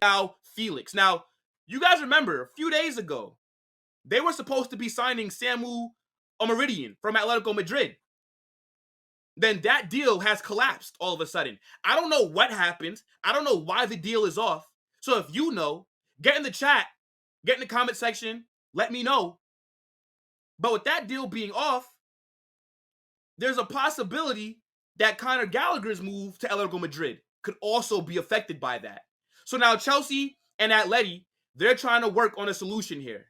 João Félix. Now, you guys remember a few days ago, they were supposed to be signing Samu Omorodion from Atlético Madrid. Then that deal has collapsed all of a sudden. I don't know what happened. I don't know why the deal is off. So if you know, get in the chat, get in the comment section, let me know. But with that deal being off, there's a possibility that Conor Gallagher's move to Atlético Madrid could also be affected by that. So now Chelsea and Atleti, they're trying to work on a solution here.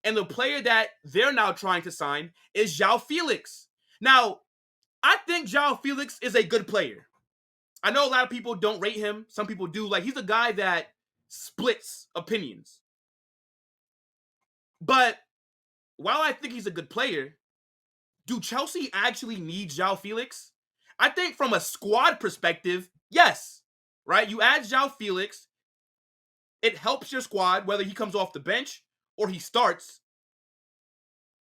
And the player that they're now trying to sign is João Félix. Now, I think João Félix is a good player. I know a lot of people don't rate him. Some people do. Like, he's a guy that splits opinions. But while I think he's a good player, do Chelsea actually need João Félix? I think from a squad perspective, yes. Right? You add João Félix, it helps your squad, whether he comes off the bench or he starts.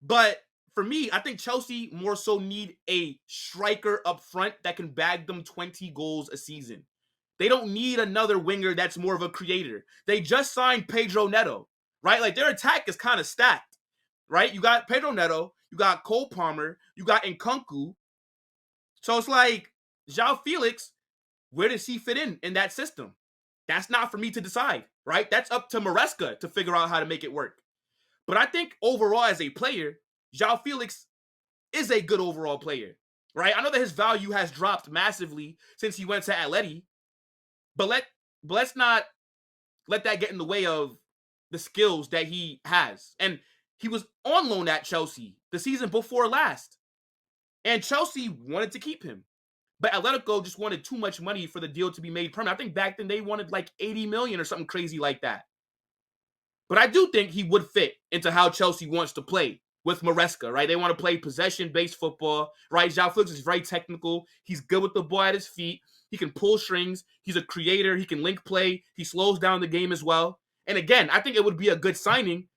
But for me, I think Chelsea more so need a striker up front that can bag them 20 goals a season. They don't need another winger that's more of a creator. They just signed Pedro Neto, right? Like, their attack is kind of stacked, right? You got Pedro Neto, you got Cole Palmer, you got Nkunku. So it's like, João Félix, where does he fit in that system? That's not for me to decide, right? That's up to Maresca to figure out how to make it work. But I think overall as a player, João Félix is a good overall player, right? I know that his value has dropped massively since he went to Atleti, but let's not let that get in the way of the skills that he has. And he was on loan at Chelsea the season before last, and Chelsea wanted to keep him. But Atletico just wanted too much money for the deal to be made permanent. I think back then they wanted like 80 million or something crazy like that. But I do think he would fit into how Chelsea wants to play with Maresca, right? They want to play possession-based football, right? João Félix is very technical. He's good with the ball at his feet. He can pull strings. He's a creator. He can link play. He slows down the game as well. And again, I think it would be a good signing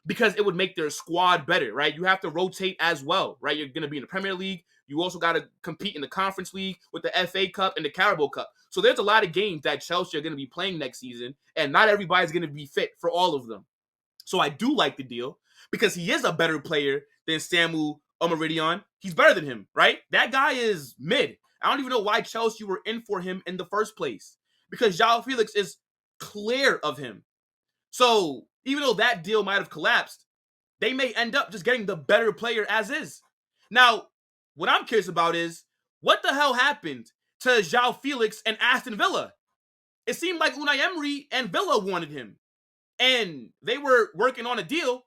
because it would make their squad better, right? You have to rotate as well, right? You're going to be in the Premier League. You also got to compete in the Conference League with the FA Cup and the Carabao Cup. So there's a lot of games that Chelsea are going to be playing next season, and not everybody's going to be fit for all of them. So I do like the deal because he is a better player than Samu Omorodion. He's better than him, right? That guy is mid. I don't even know why Chelsea were in for him in the first place because João Félix is clear of him. So even though that deal might have collapsed, they may end up just getting the better player as is. Now, what I'm curious about is what the hell happened to João Félix and Aston Villa? It seemed like Unai Emery and Villa wanted him, and they were working on a deal.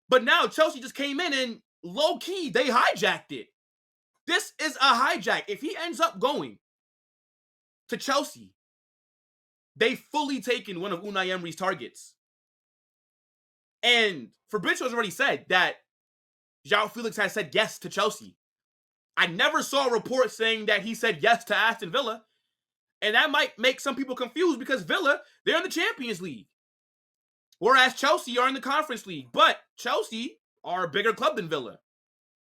But now Chelsea just came in and low-key, they hijacked it. This is a hijack. If he ends up going to Chelsea, they've fully taken one of Unai Emery's targets. And Fabrizio's already said that João Félix has said yes to Chelsea. I never saw a report saying that he said yes to Aston Villa. And that might make some people confused because Villa, they're in the Champions League. Whereas Chelsea are in the Conference League. But Chelsea are a bigger club than Villa.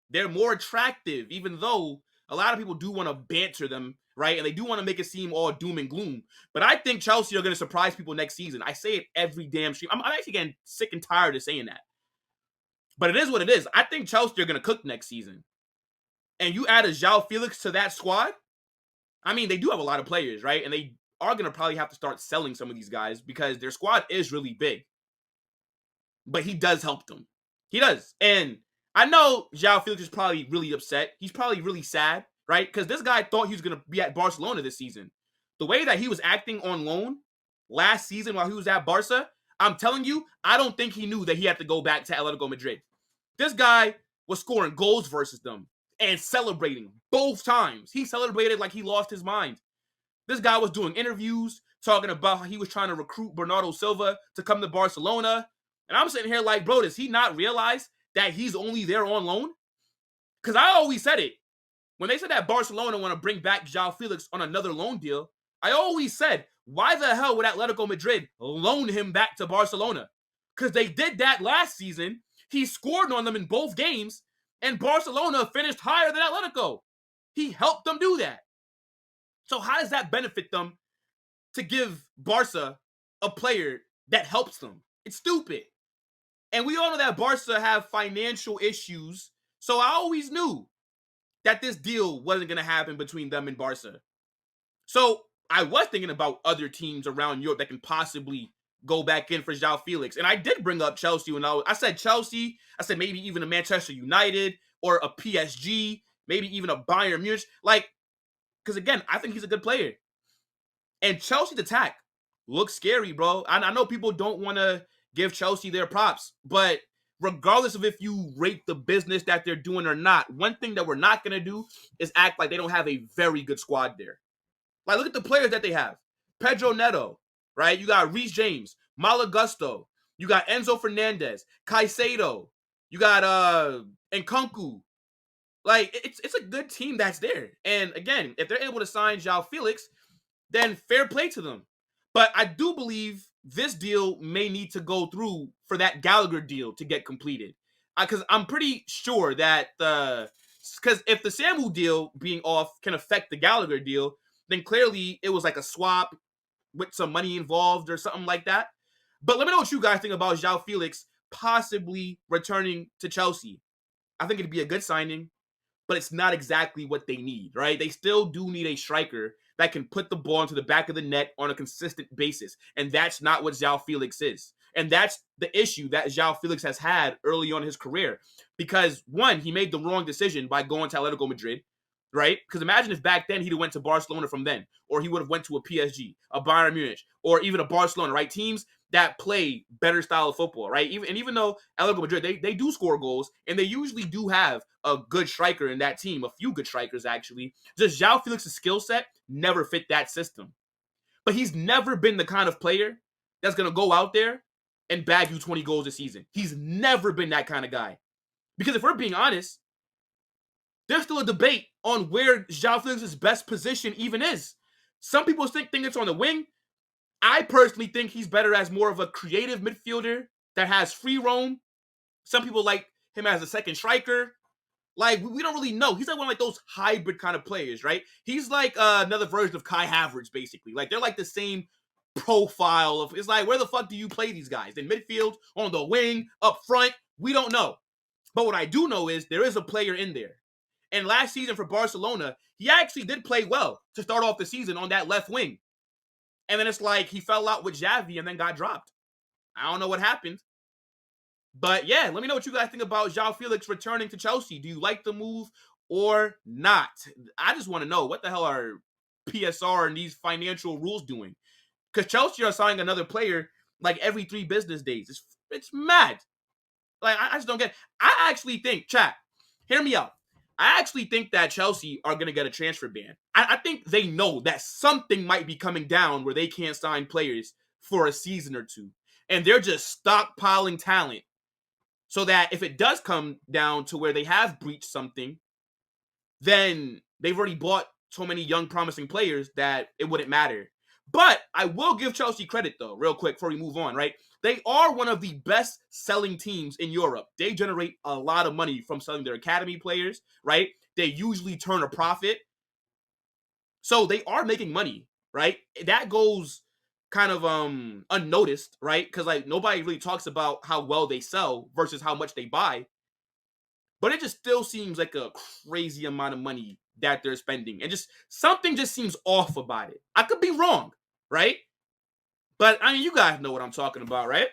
They're more attractive, even though a lot of people do want to banter them, right? And they do want to make it seem all doom and gloom. But I think Chelsea are going to surprise people next season. I say it every damn stream. I'm actually getting sick and tired of saying that. But it is what it is. I think Chelsea are going to cook next season. And you add a João Félix to that squad, I mean, they do have a lot of players, right? And they are going to probably have to start selling some of these guys because their squad is really big. But he does help them. He does. And I know João Félix is probably really upset. He's probably really sad, right? Because this guy thought he was going to be at Barcelona this season. The way that he was acting on loan last season while he was at Barca, I'm telling you, I don't think he knew that he had to go back to Atlético Madrid. This guy was scoring goals versus them and celebrating both times. He celebrated like he lost his mind. This guy was doing interviews, talking about how he was trying to recruit Bernardo Silva to come to Barcelona. And I'm sitting here like, bro, does he not realize that he's only there on loan? Because I always said it. When they said that Barcelona want to bring back João Félix on another loan deal, I always said, why the hell would Atlético Madrid loan him back to Barcelona? Because they did that last season. He scored on them in both games, and Barcelona finished higher than Atletico. He helped them do that. So how does that benefit them to give Barca a player that helps them? It's stupid. And we all know that Barca have financial issues. So I always knew that this deal wasn't going to happen between them and Barca. So I was thinking about other teams around Europe that can possibly go back in for João Félix. And I did bring up Chelsea when I said Chelsea. I said maybe even a Manchester United or a PSG, maybe even a Bayern Munich. Like, because again, I think he's a good player. And Chelsea's attack looks scary, bro. I know people don't want to give Chelsea their props, but regardless of if you rate the business that they're doing or not, one thing that we're not going to do is act like they don't have a very good squad there. Like, look at the players that they have. Pedro Neto, right? You got Reece James, Malagusto. You got Enzo Fernandez, Caicedo. You got Nkunku. Like, it's a good team that's there. And again, if they're able to sign João Félix, then fair play to them. But I do believe this deal may need to go through for that Gallagher deal to get completed. Because I'm pretty sure that because if the Samu deal being off can affect the Gallagher deal, then clearly it was like a swap with some money involved or something like that. But let me know what you guys think about João Félix possibly returning to Chelsea. I think it'd be a good signing, but it's not exactly what they need, right? They still do need a striker that can put the ball into the back of the net on a consistent basis. And that's not what João Félix is. And that's the issue that João Félix has had early on in his career. Because, one, he made the wrong decision by going to Atlético Madrid, right? Because imagine if back then he'd have went to Barcelona from then, or he would have went to a PSG, a Bayern Munich, or even a Barcelona, right? Teams that play better style of football, right? Even though Atlético Madrid, they do score goals, and they usually do have a good striker in that team, a few good strikers actually. Just João Félix's skill set never fit that system. But he's never been the kind of player that's going to go out there and bag you 20 goals a season. He's never been that kind of guy. Because if we're being honest, there's still a debate on where João Félix's best position even is. Some people think it's on the wing. I personally think he's better as more of a creative midfielder that has free roam. Some people like him as a second striker. Like, we don't really know. He's like one of like those hybrid kind of players, right? He's like another version of Kai Havertz, basically. Like, they're like the same profile of. It's like, where the fuck do you play these guys? In midfield, on the wing, up front? We don't know. But what I do know is there is a player in there. And last season for Barcelona, he actually did play well to start off the season on that left wing. And then it's like he fell out with Xavi and then got dropped. I don't know what happened. But yeah, let me know what you guys think about João Félix returning to Chelsea. Do you like the move or not? I just want to know, what the hell are PSR and these financial rules doing? Because Chelsea are signing another player like every 3 business days. It's mad. Like, I just don't get it. I actually think, chat, hear me out. I actually think that Chelsea are going to get a transfer ban. I think they know that something might be coming down where they can't sign players for a season or 2. And they're just stockpiling talent so that if it does come down to where they have breached something, then they've already bought so many young promising players that it wouldn't matter. But I will give Chelsea credit, though, real quick before we move on, right? They are one of the best selling teams in Europe. They generate a lot of money from selling their academy players, right? They usually turn a profit. So they are making money, right? That goes kind of unnoticed, right? Because like nobody really talks about how well they sell versus how much they buy. But it just still seems like a crazy amount of money that they're spending. And just something just seems off about it. I could be wrong, right? But I mean, you guys know what I'm talking about, right?